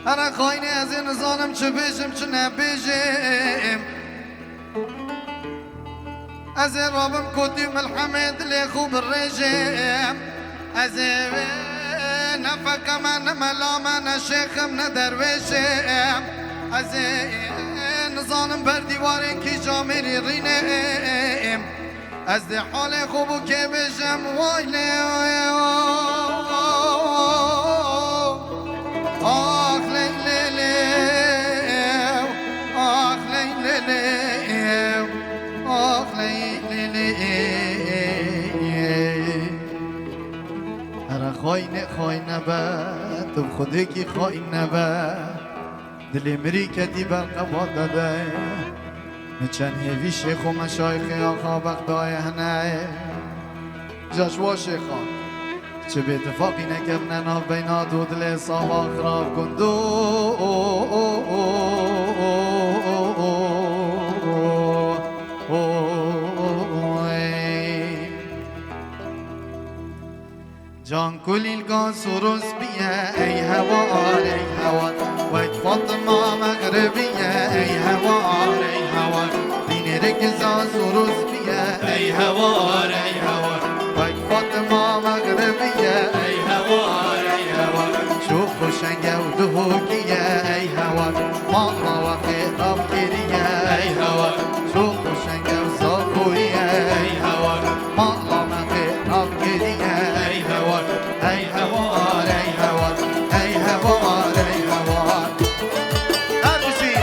هر خاینه از این ظالم چه بشم چه نبشم از رابم کدی ملحمد لی خوب الرجم از نفکم نملام نشیخم ندروشم از ظالم بر دیواره کی جامری رینم از ده حال خوبو که بشم وای لی آخ لیلی آخ لیلی آخ لیلی هر خاینه بد تو خودی کی خاینه بد دلی مری کدی برقبا داده چند هیوی شیخ و مشایخ آقا بغدای هنه جشوا شیخان چه به اتفاقی نکردن ها بینا دو دل صاحب خراب کندو جان کلیل گا سروس بیه ای هوار ای هوار وید فاطمه مغربیه ای هوار ای هوار دین رکزا سروس بیه ای هوار ای هوار وید فاطمه مغربیه ای هوار ای هوار شو خوشنگه و دهوگیه ای هوار ماما و خیراب کریه ای هوار شو خوشنگه و صافویه ای هوار ماما و خیراب کریه ای هوار ای هوار ای هوار ای هوار ای هوار دربوشی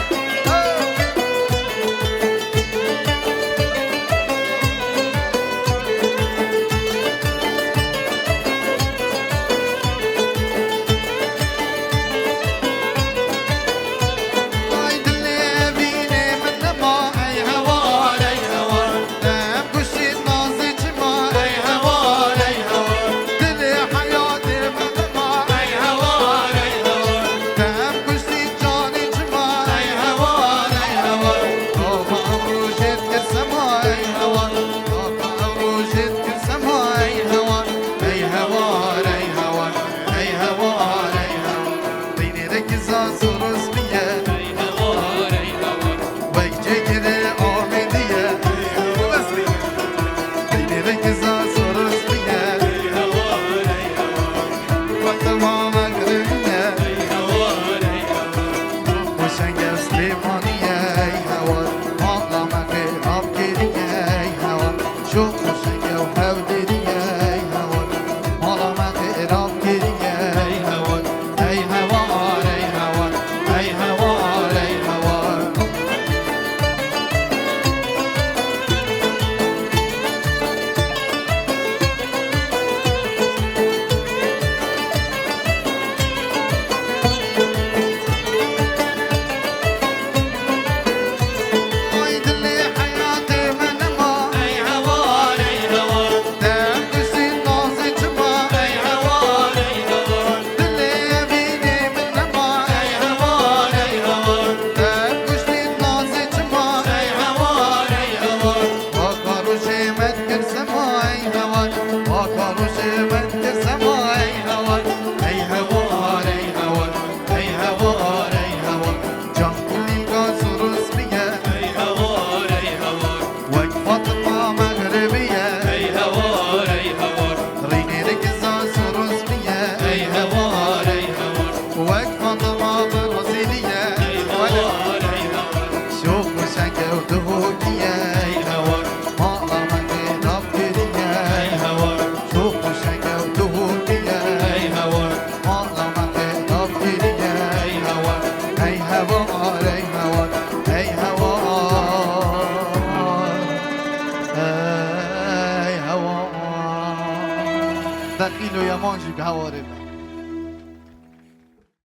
دخیل و یمانجی به هواره